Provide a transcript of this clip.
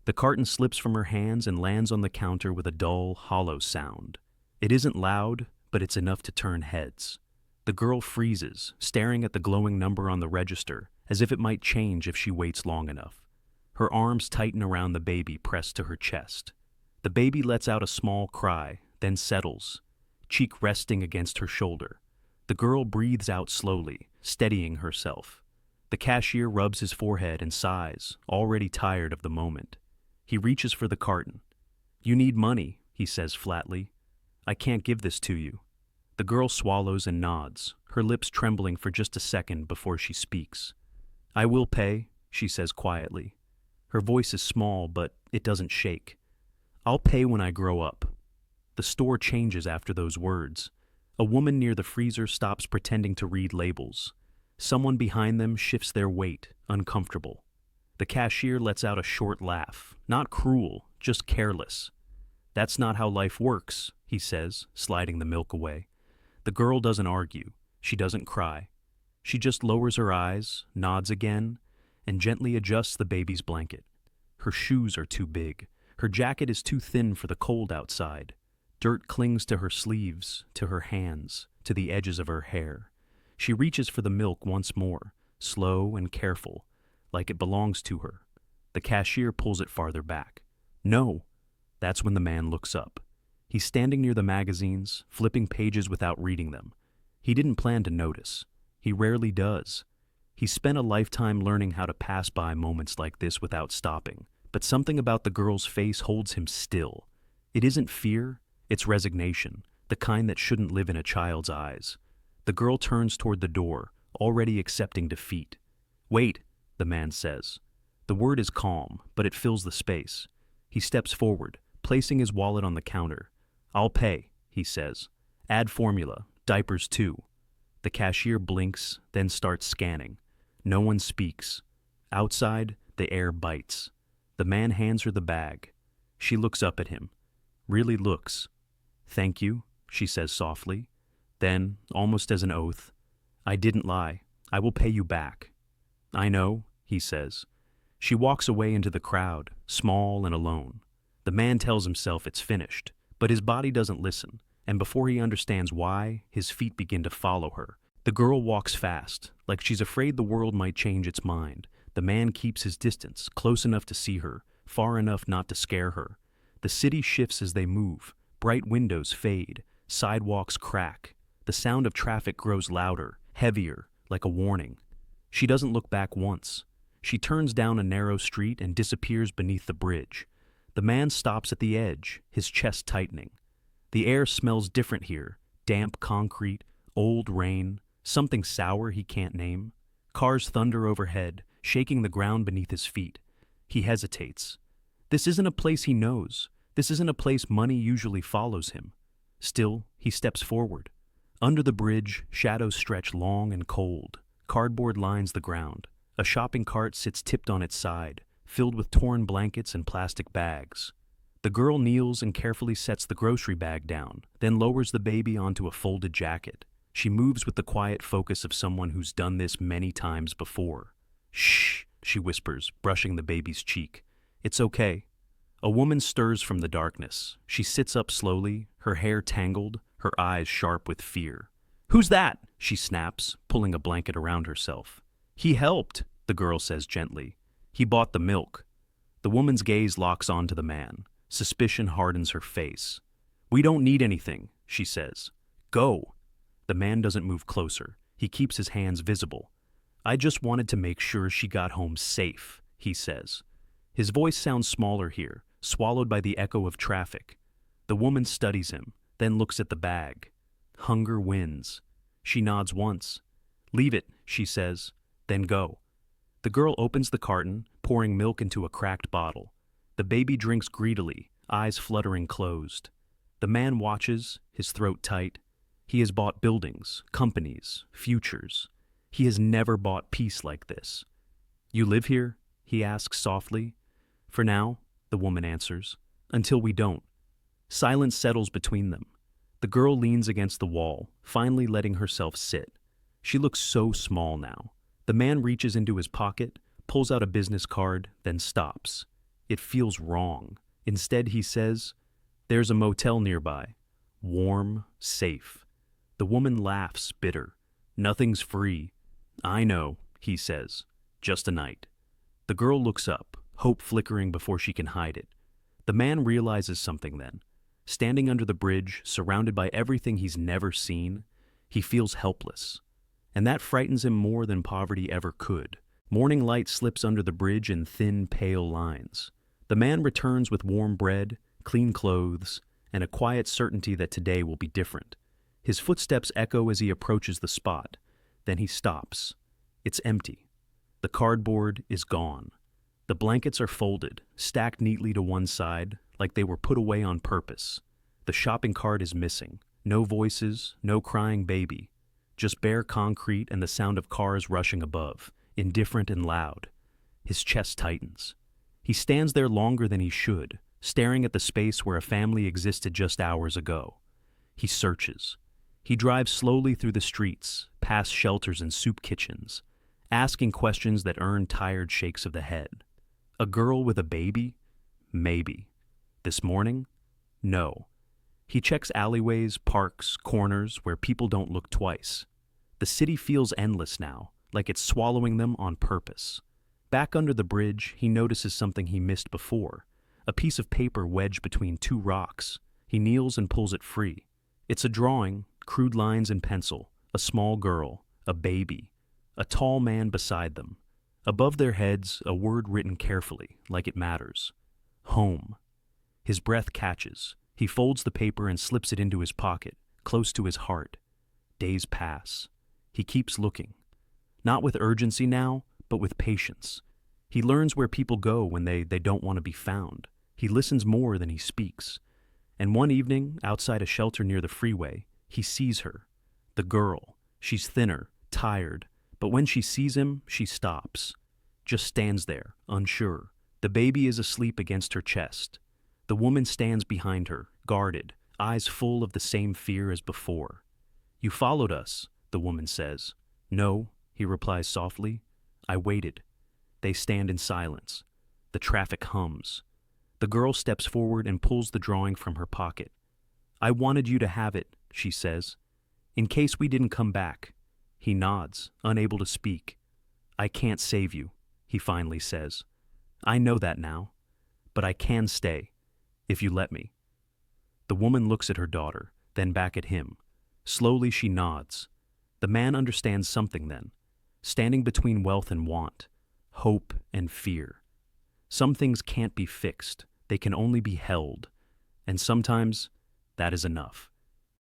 The carton slips from her hands and lands on the counter with a dull, hollow sound. It isn't loud, but it's enough to turn heads. The girl freezes, staring at the glowing number on the register, as if it might change if she waits long enough. Her arms tighten around the baby pressed to her chest. The baby lets out a small cry, then settles, cheek resting against her shoulder. The girl breathes out slowly, steadying herself. The cashier rubs his forehead and sighs, already tired of the moment. He reaches for the carton. "You need money," he says flatly. "I can't give this to you." The girl swallows and nods, her lips trembling for just a second before she speaks. "I will pay," she says quietly. Her voice is small, but it doesn't shake. "I'll pay when I grow up." The store changes after those words. A woman near the freezer stops pretending to read labels. Someone behind them shifts their weight, uncomfortable. The cashier lets out a short laugh, not cruel, just careless. "That's not how life works," he says, sliding the milk away. The girl doesn't argue. She doesn't cry. She just lowers her eyes, nods again, and gently adjusts the baby's blanket. Her shoes are too big. Her jacket is too thin for the cold outside. Dirt clings to her sleeves, to her hands, to the edges of her hair. She reaches for the milk once more, slow and careful, like it belongs to her. The cashier pulls it farther back. "No." That's when the man looks up. He's standing near the magazines, flipping pages without reading them. He didn't plan to notice. He rarely does. He spent a lifetime learning how to pass by moments like this without stopping. But something about the girl's face holds him still. It isn't fear, it's resignation, the kind that shouldn't live in a child's eyes. The girl turns toward the door, already accepting defeat. "Wait," the man says. The word is calm, but it fills the space. He steps forward, placing his wallet on the counter. "I'll pay," he says. "Add formula, diapers too." The cashier blinks, then starts scanning. No one speaks. Outside, the air bites. The man hands her the bag. She looks up at him. Really looks. "Thank you," she says softly. Then, almost as an oath, "I didn't lie. I will pay you back." "I know," he says. She walks away into the crowd, small and alone. The man tells himself it's finished, but his body doesn't listen, and before he understands why, his feet begin to follow her. The girl walks fast, like she's afraid the world might change its mind. The man keeps his distance, close enough to see her, far enough not to scare her. The city shifts as they move. Bright windows fade, sidewalks crack. The sound of traffic grows louder, heavier, like a warning. She doesn't look back once. She turns down a narrow street and disappears beneath the bridge. The man stops at the edge, his chest tightening. The air smells different here, damp concrete, old rain, something sour he can't name. Cars thunder overhead, shaking the ground beneath his feet. He hesitates. This isn't a place he knows. This isn't a place money usually follows him. Still, he steps forward. Under the bridge, shadows stretch long and cold. Cardboard lines the ground. A shopping cart sits tipped on its side, filled with torn blankets and plastic bags. The girl kneels and carefully sets the grocery bag down, then lowers the baby onto a folded jacket. She moves with the quiet focus of someone who's done this many times before. "Shh," she whispers, brushing the baby's cheek. "It's okay." A woman stirs from the darkness. She sits up slowly, her hair tangled, her eyes sharp with fear. "Who's that?" she snaps, pulling a blanket around herself. "He helped," the girl says gently. "He bought the milk." The woman's gaze locks onto the man. Suspicion hardens her face. "We don't need anything," she says. "Go." The man doesn't move closer. He keeps his hands visible. "I just wanted to make sure she got home safe," he says. His voice sounds smaller here, swallowed by the echo of traffic. The woman studies him, then looks at the bag. Hunger wins. She nods once. "Leave it," she says, "then go." The girl opens the carton, pouring milk into a cracked bottle. The baby drinks greedily, eyes fluttering closed. The man watches, his throat tight. He has bought buildings, companies, futures. He has never bought peace like this. "You live here?" he asks softly. "For now," the woman answers, "until we don't." Silence settles between them. The girl leans against the wall, finally letting herself sit. She looks so small now. The man reaches into his pocket, pulls out a business card, then stops. It feels wrong. Instead, he says, "There's a motel nearby. Warm, safe." The woman laughs, bitter. "Nothing's free." "I know," he says. "Just a night." The girl looks up, hope flickering before she can hide it. The man realizes something then. Standing under the bridge, surrounded by everything he's never seen, he feels helpless. And that frightens him more than poverty ever could. Morning light slips under the bridge in thin, pale lines. The man returns with warm bread, clean clothes, and a quiet certainty that today will be different. His footsteps echo as he approaches the spot. Then he stops. It's empty. The cardboard is gone. The blankets are folded, stacked neatly to one side, like they were put away on purpose. The shopping cart is missing. No voices, no crying baby. Just bare concrete and the sound of cars rushing above, indifferent and loud. His chest tightens. He stands there longer than he should, staring at the space where a family existed just hours ago. He searches. He drives slowly through the streets, past shelters and soup kitchens, asking questions that earn tired shakes of the head. A girl with a baby? Maybe. This morning? No. He checks alleyways, parks, corners where people don't look twice. The city feels endless now, like it's swallowing them on purpose. Back under the bridge, he notices something he missed before, a piece of paper wedged between two rocks. He kneels and pulls it free. It's a drawing, crude lines in pencil, a small girl, a baby, a tall man beside them. Above their heads, a word written carefully, like it matters. Home. His breath catches. He folds the paper and slips it into his pocket, close to his heart. Days pass. He keeps looking. Not with urgency now, but with patience. He learns where people go when they don't want to be found. He listens more than he speaks. And one evening, outside a shelter near the freeway, he sees her. The girl. She's thinner, tired, but when she sees him, she stops. Just stands there, unsure. The baby is asleep against her chest. The woman stands behind her, guarded, eyes full of the same fear as before. "You followed us," the woman says. "No," he replies softly. "I waited." They stand in silence. The traffic hums. The girl steps forward and pulls the drawing from her pocket. "I wanted you to have it," she says, "in case we didn't come back." He nods, unable to speak. "I can't save you," he finally says. "I know that now, but I can stay, if you let me." The woman looks at her daughter, then back at him. Slowly she nods. The man understands something then, standing between wealth and want, hope and fear. Some things can't be fixed, they can only be held, and sometimes that is enough.